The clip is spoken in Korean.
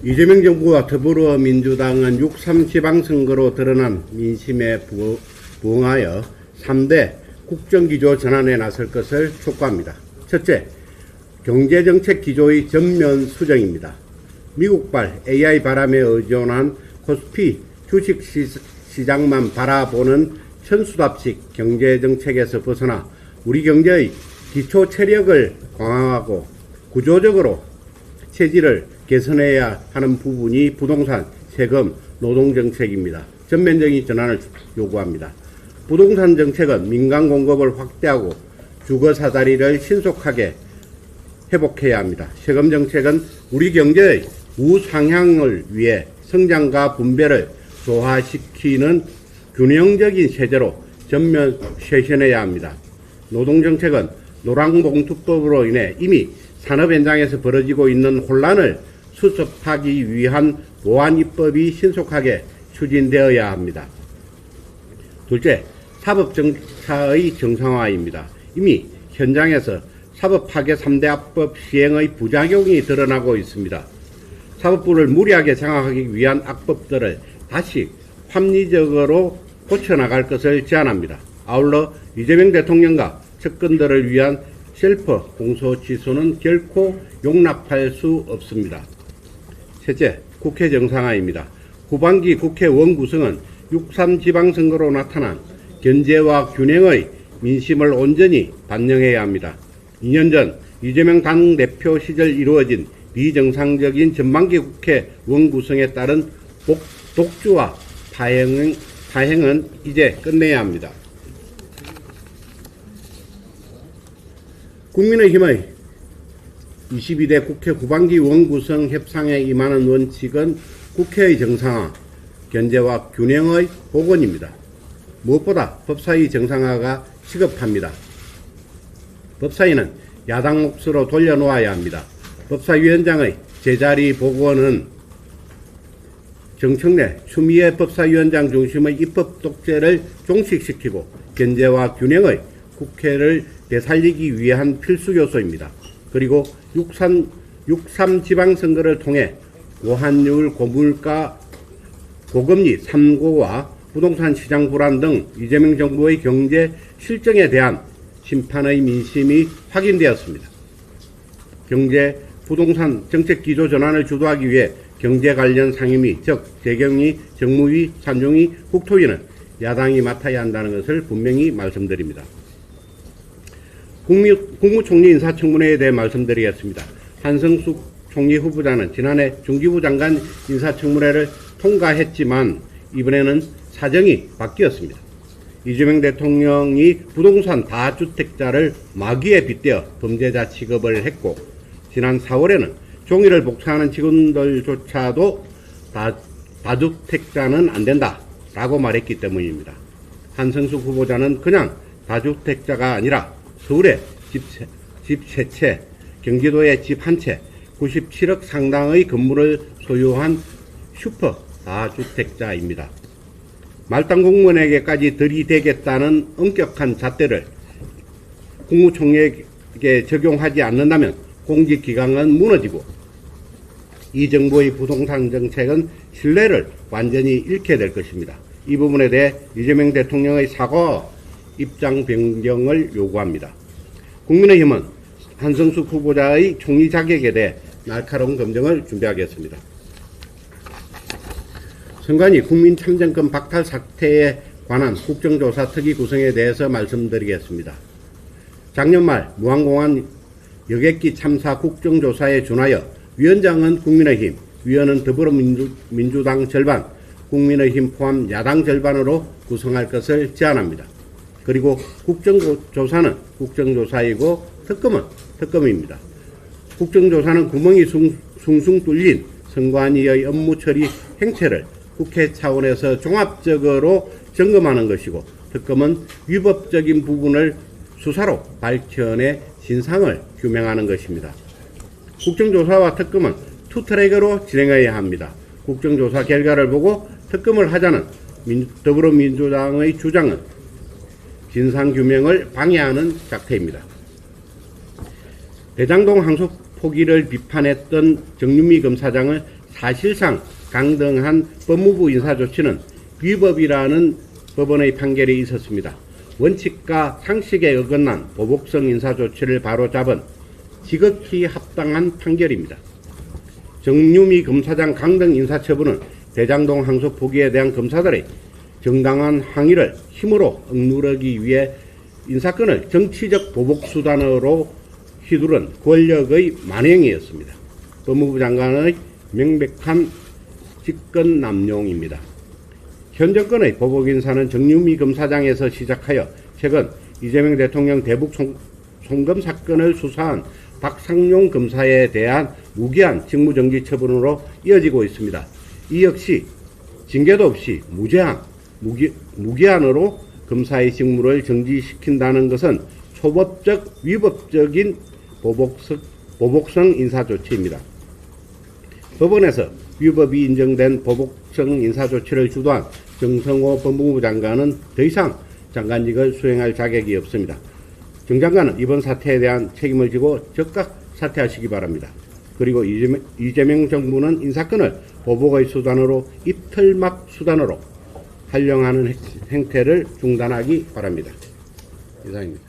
이재명 정부와 더불어민주당은 6.3 지방선거로 드러난 민심에 부응하여 3대 국정기조 전환에 나설 것을 촉구합니다. 첫째, 경제정책 기조의 전면 수정입니다. 미국발 AI 바람에 의존한 코스피 주식시장만 바라보는 천수답식 경제정책에서 벗어나 우리 경제의 기초 체력을 강화하고 구조적으로 체질을 개선해야 하는 부분이 부동산, 세금, 노동정책입니다. 전면적인 전환을 요구합니다. 부동산 정책은 민간 공급을 확대하고 주거 사다리를 신속하게 회복해야 합니다. 세금 정책은 우리 경제의 우상향을 위해 성장과 분배를 조화시키는 균형적인 세제로 전면 쇄신해야 합니다. 노동정책은 노란봉투법으로 인해 이미 산업 현장에서 벌어지고 있는 혼란을 수습하기 위한 보완 입법이 신속하게 추진되어야 합니다. 둘째, 사법정사의 정상화입니다. 이미 현장에서 사법파괴 3대 악법 시행의 부작용이 드러나고 있습니다. 사법부를 무리하게 장악하기 위한 악법들을 다시 합리적으로 고쳐나갈 것을 제안합니다. 아울러 이재명 대통령과 측근들을 위한 셀프 공소취소는 결코 용납할 수 없습니다. 셋째, 국회 정상화입니다. 후반기 국회 원구성은 6.3 지방선거로 나타난 견제와 균형의 민심을 온전히 반영해야 합니다. 2년 전 이재명 당대표 시절 이루어진 비정상적인 전반기 국회 원구성에 따른 독주와 파행은 이제 끝내야 합니다. 국민의힘의 22대 국회 후반기 원구성 협상에 임하는 원칙은 국회의 정상화, 견제와 균형의 복원입니다. 무엇보다 법사위 정상화가 시급합니다. 법사위는 야당 몫으로 돌려놓아야 합니다. 법사위원장의 제자리 복원은 정청래, 추미애 법사위원장 중심의 입법 독재를 종식시키고 견제와 균형의 국회를 되살리기 위한 필수 요소입니다. 그리고 6.3 지방선거를 통해 고환율, 고물가, 고금리, 3고와 부동산 시장 불안 등 이재명 정부의 경제 실정에 대한 심판의 민심이 확인되었습니다. 경제, 부동산 정책 기조 전환을 주도하기 위해 경제 관련 상임위, 즉 재경위, 정무위, 산정위, 국토위는 야당이 맡아야 한다는 것을 분명히 말씀드립니다. 국무총리 인사청문회에 대해 말씀드리겠습니다. 한성숙 총리 후보자는 지난해 중기부 장관 인사청문회를 통과했지만 이번에는 사정이 바뀌었습니다. 이재명 대통령이 부동산 다주택자를 마귀에 빗대어 범죄자 취급을 했고 지난 4월에는 종이를 복사하는 직원들조차도 다주택자는 안 된다 라고 말했기 때문입니다. 한성숙 후보자는 그냥 다주택자가 아니라 서울에 집 3채, 경기도에 집 1채, 97억 상당의 건물을 소유한 슈퍼 다주택자입니다. 말단 공무원에게까지 들이대겠다는 엄격한 잣대를 국무총리에게 적용하지 않는다면 공직기강은 무너지고 이 정부의 부동산 정책은 신뢰를 완전히 잃게 될 것입니다. 이 부분에 대해 이재명 대통령의 사과와 입장 변경을 요구합니다. 국민의힘은 한성숙 후보자의 총리 자격에 대해 날카로운 검증을 준비하겠습니다. 선관위 국민참정권 박탈 사태에 관한 국정조사 특위 구성에 대해서 말씀드리겠습니다. 작년 말 무안공항 여객기 참사 국정조사에 준하여 위원장은 국민의힘, 위원은 더불어민주당 절반, 국민의힘 포함 야당 절반으로 구성할 것을 제안합니다. 그리고 국정조사는 국정조사이고 특검은 특검입니다. 국정조사는 구멍이 숭숭 뚫린 선관위의 업무 처리 행태를 국회 차원에서 종합적으로 점검하는 것이고 특검은 위법적인 부분을 수사로 밝혀내 진상을 규명하는 것입니다. 국정조사와 특검은 투트랙으로 진행해야 합니다. 국정조사 결과를 보고 특검을 하자는 더불어민주당의 주장은 진상규명을 방해하는 작태입니다. 대장동 항소 포기를 비판했던 정윤미 검사장을 사실상 강등한 법무부 인사조치는 위법이라는 법원의 판결이 있었습니다. 원칙과 상식에 어긋난 보복성 인사조치를 바로잡은 지극히 합당한 판결입니다. 정유미 검사장 강등 인사처분은 대장동 항소 포기에 대한 검사들의 정당한 항의를 힘으로 억누르기 위해 인사권을 정치적 보복수단으로 휘두른 권력의 만행이었습니다. 법무부 장관의 명백한 직권 남용입니다. 현 정권의 보복 인사는 정유미 검사장에서 시작하여 최근 이재명 대통령 대북 송금 사건을 수사한 박상용 검사에 대한 무기한 직무정지 처분으로 이어지고 있습니다. 이 역시 징계도 없이 무기한으로 검사의 직무를 정지시킨다는 것은 초법적 위법적인 보복성 인사조치입니다. 법원에서 위법이 인정된 보복성 인사조치를 주도한 정성호 법무부 장관은 더 이상 장관직을 수행할 자격이 없습니다. 정 장관은 이번 사태에 대한 책임을 지고 즉각 사퇴하시기 바랍니다. 그리고 이재명 정부는 인사권을 보복의 수단으로 입틀막 수단으로 활용하는 행태를 중단하기 바랍니다. 이상입니다.